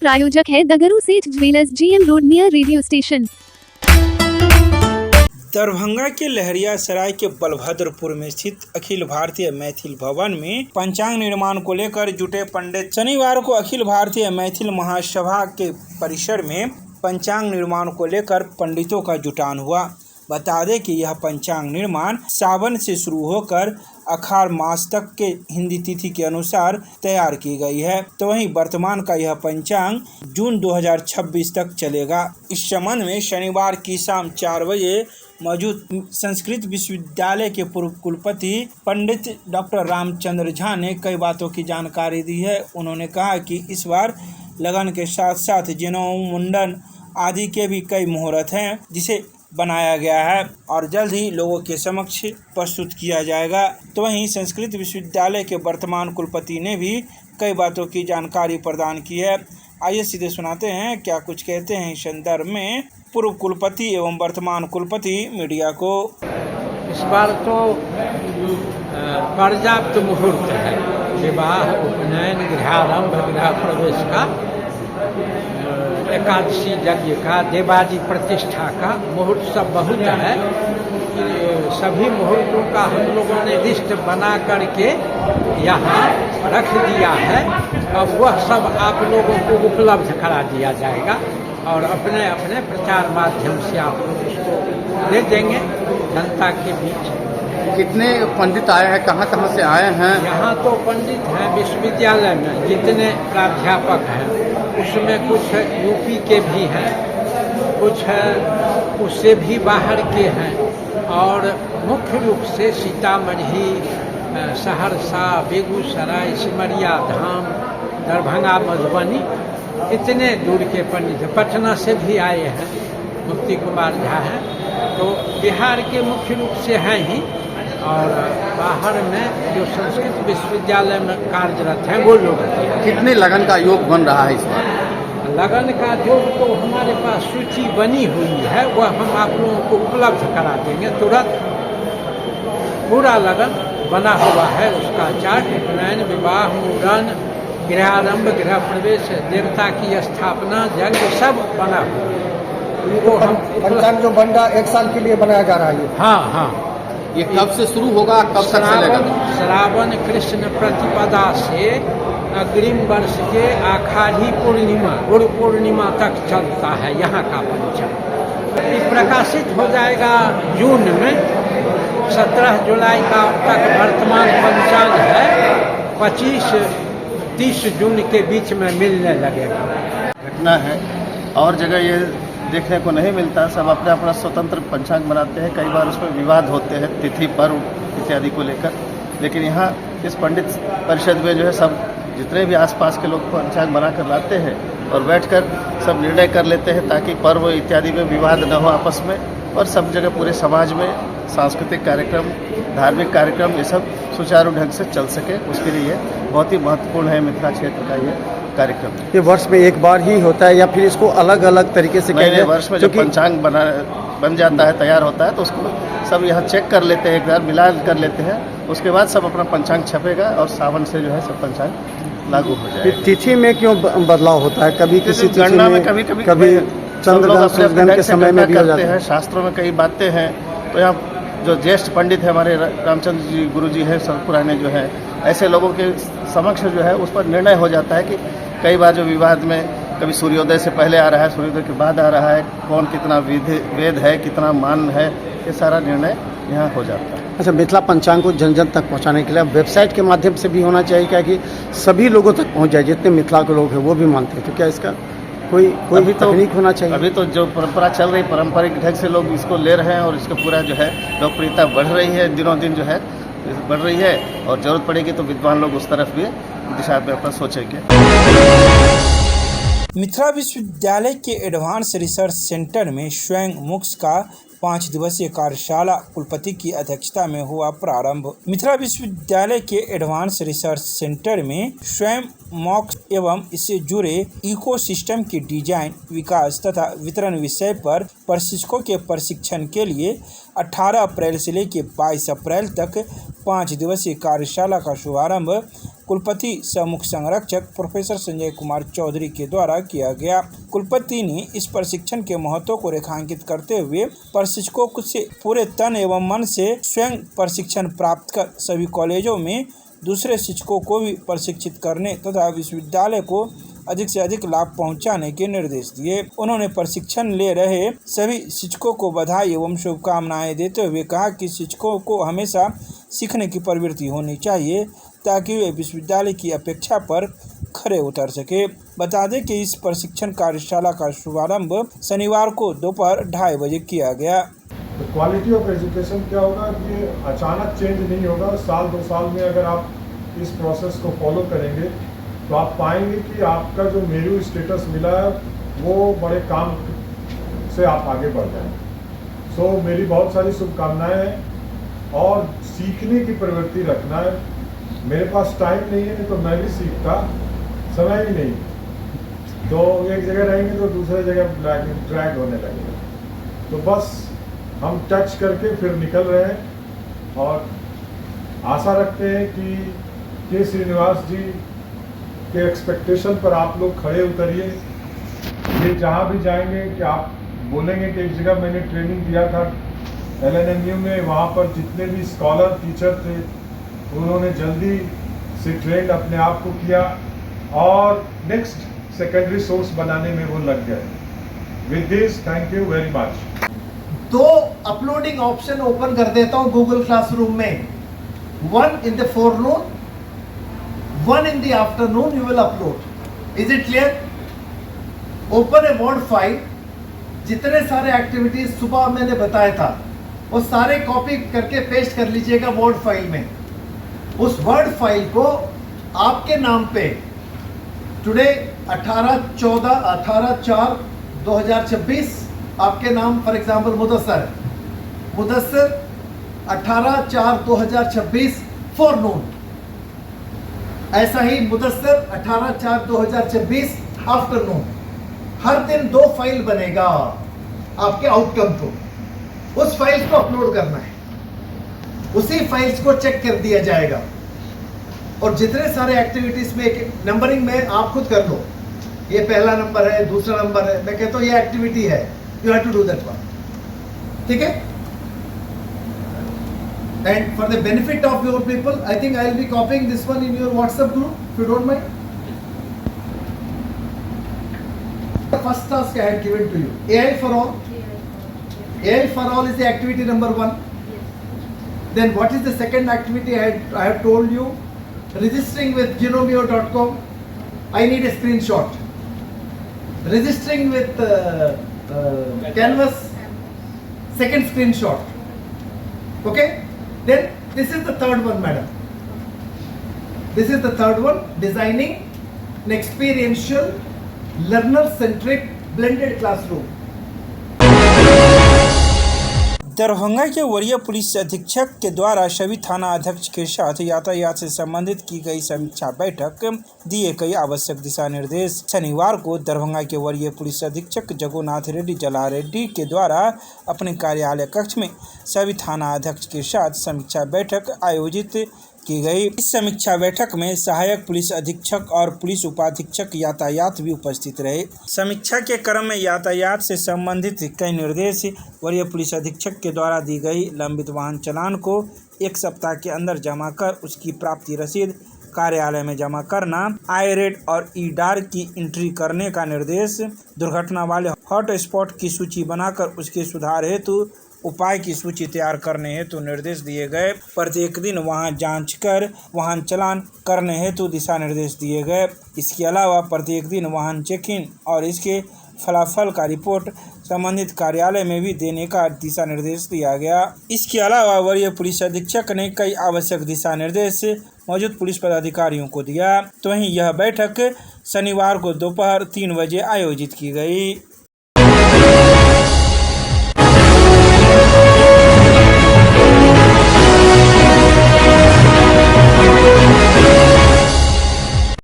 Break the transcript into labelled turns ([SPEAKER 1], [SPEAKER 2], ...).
[SPEAKER 1] प्रायोजक है दगरू सेठ jewellers, GM road near radio station.
[SPEAKER 2] Darbhanga के लहरियासराय के बलभद्रपुर में स्थित अखिल भारतीय मैथिल भवन में पंचांग निर्माण को लेकर जुटे पंडित शनिवार को अखिल भारतीय मैथिल महासभा के परिसर में पंचांग निर्माण को लेकर पंडितों का जुटान हुआ। बता दें कि यह पंचांग निर्माण सावन से शुरू होकर आषाढ़ मास तक के हिंदी तिथि के अनुसार तैयार की गई है, तो वहीं वर्तमान का यह पंचांग जून 2026 तक चलेगा। इस संबंध में शनिवार की शाम 4 बजे मौजूद संस्कृत विश्वविद्यालय के पूर्व कुलपति पंडित डॉक्टर रामचंद्र झा ने कई बातों की जानकारी दी है। उन्होंने कहा कि इस बार लगन के साथ साथ जनेऊ मुंडन आदि के भी कई मुहूर्त हैं, जिसे बनाया गया है और जल्द ही लोगों के समक्ष प्रस्तुत किया जाएगा। तो वहीं संस्कृत विश्वविद्यालय के वर्तमान कुलपति ने भी कई बातों की जानकारी प्रदान की है। आइए सीधे सुनाते हैं क्या कुछ कहते हैं इस संदर्भ में पूर्व कुलपति एवं वर्तमान कुलपति मीडिया को।
[SPEAKER 3] इस बार तो पर्याप्त मुहूर्त है। विवाह, उपनयन, गृहारंभ, गृह प्रवेश का, एकादशी यज्ञ का, देवादी प्रतिष्ठा का मुहूर्त सब बहुत है। सभी मुहूर्तों का हम लोगों ने लिस्ट बना करके यहाँ रख दिया है। अब वह सब आप लोगों को उपलब्ध करा दिया जाएगा और अपने अपने प्रचार माध्यम से आप लोग इसको दे देंगे जनता के बीच।
[SPEAKER 4] कितने पंडित आए हैं, कहाँ कहाँ से आए हैं?
[SPEAKER 3] यहाँ तो पंडित हैं विश्वविद्यालय में, जितने प्राध्यापक हैं उसमें कुछ यूपी के भी हैं, कुछ उससे भी बाहर के हैं और मुख्य रूप से सीतामढ़ी, सहरसा, बेगूसराय, सिमरिया धाम, दरभंगा, मधुबनी, इतने दूर के पंडित। पटना से भी आए हैं, मुफ्ती कुमार झा हैं, तो बिहार के मुख्य रूप से हैं ही और बाहर में जो संस्कृत विश्वविद्यालय में कार्यरत हैं वो लोग हैं।
[SPEAKER 4] कितने लगन का योग बन रहा है इस बार?
[SPEAKER 3] लगन का योग तो हमारे पास सूची बनी हुई है, वह हम आप लोगों को उपलब्ध करा देंगे तुरंत। पूरा लगन बना हुआ है, उसका चार्ट, उपनयन, विवाह, मुंडन, गृहारंभ, गृह प्रवेश, देवता की स्थापना, यज्ञ सब बना हुआ है।
[SPEAKER 5] वो हम पंचांग जो बन रहा 1 साल के लिए बनाया जा रहा है।
[SPEAKER 3] हाँ,
[SPEAKER 4] ये कब से शुरू होगा, कब तक चलेगा?
[SPEAKER 3] श्रावण कृष्ण प्रतिपदा से अग्रिम वर्ष के आषाढ़ी पूर्णिमा, गुरु पूर्णिमा तक चलता है यहाँ का पंचांग। प्रकाशित हो जाएगा जून में। 17 जुलाई का तक वर्तमान पंचांग है, 25-30 जून के बीच में मिलने लगेगा।
[SPEAKER 6] घटना है और जगह ये देखने को नहीं मिलता। सब अपना अपना स्वतंत्र पंचांग बनाते हैं, कई बार उसमें विवाद होते हैं तिथि, पर्व इत्यादि को लेकर। लेकिन यहाँ इस पंडित परिषद में जो है सब जितने भी आसपास के लोग पंचांग बनाकर लाते हैं और बैठकर सब निर्णय कर लेते हैं ताकि पर्व इत्यादि में विवाद न हो आपस में, और सब जगह पूरे समाज में सांस्कृतिक कार्यक्रम, धार्मिक कार्यक्रम ये सब सुचारू ढंग से चल सके, उसके लिए बहुत ही महत्वपूर्ण है मिथिला क्षेत्र का ये कार्यक्रम।
[SPEAKER 5] ये वर्ष में एक बार ही होता है या फिर इसको अलग अलग तरीके से?
[SPEAKER 6] नहीं, वर्ष में जब पंचांग बन जाता है, तैयार होता है, तो उसको सब यहाँ चेक कर लेते हैं, एक बार मिलान कर लेते हैं, उसके बाद सब अपना पंचांग छपेगा और सावन से जो है सब पंचांग लागू हो जाएगा।
[SPEAKER 5] तिथि में क्यों बदलाव होता है? कभी किसी
[SPEAKER 6] गणना में कभी
[SPEAKER 5] चंद्रग्रहण के समय में भी हो जाता है।
[SPEAKER 6] शास्त्रों में कई बातें हैं, तो यहाँ जो ज्येष्ठ पंडित है हमारे रामचंद्र जी गुरु जी हैं, सब पुराने जो हैं, ऐसे लोगों के समक्ष जो है उस पर निर्णय हो जाता है कि कई बार जो विवाद में कभी सूर्योदय से पहले आ रहा है, सूर्योदय के बाद आ रहा है, कौन कितना वेद है, कितना मान है, ये सारा निर्णय यहाँ हो जाता है।
[SPEAKER 5] अच्छा, मिथिला पंचांग को जन जन तक पहुँचाने के लिए वेबसाइट के माध्यम से भी होना चाहिए क्या, कि सभी लोगों तक पहुँच जाए, जितने मिथिला के लोग हैं वो भी मानते हैं, तो क्या इसका कोई भी तकनीक होना चाहिए?
[SPEAKER 6] अभी तो जो परंपरा चल रही, पारंपरिक ढंग से लोग इसको ले रहे हैं और इसका पूरा जो है लोकप्रियता बढ़ रही है, दिनों दिन जो है बढ़ रही है, और जरूरत पड़ेगी तो विद्वान लोग उस तरफ भी दिशा में अपना सोचेंगे।
[SPEAKER 2] मिथिला विश्वविद्यालय के एडवांस रिसर्च सेंटर में स्वयं मोक्ष का 5 दिवसीय कार्यशाला कुलपति की अध्यक्षता में हुआ प्रारंभ। मिथिला विश्वविद्यालय के एडवांस रिसर्च सेंटर में स्वयं मोक्ष एवं इससे जुड़े इकोसिस्टम के डिजाइन, विकास तथा वितरण विषय पर प्रशिक्षकों के प्रशिक्षण के लिए 18 अप्रैल से लेकर 22 अप्रैल तक 5 दिवसीय कार्यशाला का शुभारंभ कुलपति सह मुख्य संरक्षक प्रोफेसर संजय कुमार चौधरी के द्वारा किया गया। कुलपति ने इस प्रशिक्षण के महत्व को रेखांकित करते हुए प्रशिक्षकों से पूरे तन एवं मन से स्वयं प्रशिक्षण प्राप्त कर सभी कॉलेजों में दूसरे शिक्षकों को भी प्रशिक्षित करने तथा विश्वविद्यालय को अधिक से अधिक लाभ पहुंचाने के निर्देश दिए। उन्होंने प्रशिक्षण ले रहे सभी शिक्षकों को बधाई एवं शुभकामनाएं देते हुए कहा कि शिक्षकों को हमेशा सीखने की प्रवृत्ति होनी चाहिए ताकि वे विश्वविद्यालय की अपेक्षा पर खरे उतर सके। बता दें कि इस प्रशिक्षण कार्यशाला का शुभारंभ शनिवार को दोपहर 2:30 बजे किया गया।
[SPEAKER 7] तो क्वालिटी ऑफ एजुकेशन क्या होगा कि अचानक चेंज नहीं होगा। साल 2 साल में अगर आप इस प्रोसेस को फॉलो करेंगे तो आप पाएंगे कि आपका जो मेरू स्टेटस मिला है वो बड़े काम से आप आगे बढ़ जाएंगे। सो मेरी बहुत सारी शुभकामनाएं हैं और सीखने की प्रवृत्ति रखना है। मेरे पास टाइम नहीं है, नहीं तो मैं भी सीखता, समय ही नहीं, तो एक जगह रहेंगे तो दूसरे जगह ड्रैग होने लगेगा। तो बस हम टच करके फिर निकल रहे हैं और आशा रखते हैं कि के श्रीनिवास जी के एक्सपेक्टेशन पर आप लोग खड़े उतरिए। ये जहाँ भी जाएंगे कि आप बोलेंगे कि एक जगह मैंने ट्रेनिंग दिया था LNMU में, वहाँ पर जितने भी स्कॉलर टीचर थे उन्होंने जल्दी से ट्रेंड अपने आप को किया और नेक्स्ट सेकेंडरी सोर्स बनाने में वो लग गए। With this thank you very much.
[SPEAKER 8] 2 uploading option open कर देता हूं गूगल क्लासरूम में। 1 in the forenoon, 1 in the afternoon you will upload. Is it clear? Open a Word file. जितने सारे एक्टिविटीज सुबह मैंने बताया था वो सारे कॉपी करके पेस्ट कर लीजिएगा वर्ड फाइल में। उस वर्ड फाइल को आपके नाम पे टुडे 18/4/2026 आपके नाम फॉर एग्जांपल मुदस्सर 18/4/2026 फॉरनून, ऐसा ही मुदस्सर 18/4/2026 आफ्टरनून। हर दिन 2 फाइल बनेगा आपके आउटकम को, उस फाइल्स को अपलोड करना है, उसी फाइल्स को चेक कर दिया जाएगा। और जितने सारे एक्टिविटीज में एक नंबरिंग में आप खुद कर लो, ये पहला नंबर है, दूसरा नंबर है, मैं कहता हूँ ये एक्टिविटी है, you have to do that one, ठीक है। And for the benefit of your people I think I will be copying this one in your WhatsApp group if you don't mind. First task I had given to you, AI for all. AI for all is the activity number 1. Then what is the second activity I have told you? Registering with Genomio.com. I need a screenshot. Registering with Canvas. Second screenshot. Okay. Then this is the third one, madam. This is the third one. Designing an experiential learner-centric blended classroom.
[SPEAKER 2] Darbhanga के वरीय police अधीक्षक के द्वारा सभी थाना अध्यक्ष के साथ यातायात से संबंधित की गई समीक्षा बैठक, दिए गए आवश्यक दिशा निर्देश। शनिवार को दरभंगा के वरीय पुलिस अधीक्षक जगन्नाथ रेड्डी जला रेड्डी के द्वारा अपने कार्यालय कक्ष में सभी थाना अध्यक्ष के साथ समीक्षा बैठक आयोजित की गई। इस समीक्षा बैठक में सहायक पुलिस अधीक्षक और पुलिस उपाधीक्षक यातायात भी उपस्थित रहे। समीक्षा के क्रम में यातायात से संबंधित कई निर्देश, वरीय पुलिस अधीक्षक के द्वारा दी गई लंबित वाहन चालान को 1 सप्ताह के अंदर जमा कर उसकी प्राप्ति रसीद कार्यालय में जमा करना, आई रेड और ई-डार की एंट्री करने का निर्देश, दुर्घटना वाले हॉट स्पॉट की सूची बनाकर उसके सुधार हेतु उपाय की सूची तैयार करने हेतु निर्देश दिए गए। प्रत्येक दिन वहां जांच कर वाहन चालान करने हेतु दिशा निर्देश दिए गए। इसके अलावा प्रत्येक दिन वाहन चेकिंग और इसके फलाफल का रिपोर्ट संबंधित कार्यालय में भी देने का दिशा निर्देश दिया गया। इसके अलावा वरीय पुलिस अधीक्षक ने कई आवश्यक दिशा निर्देश मौजूद पुलिस पदाधिकारियों को दिया। तो वहीं यह बैठक शनिवार को दोपहर 3 बजे आयोजित की गई।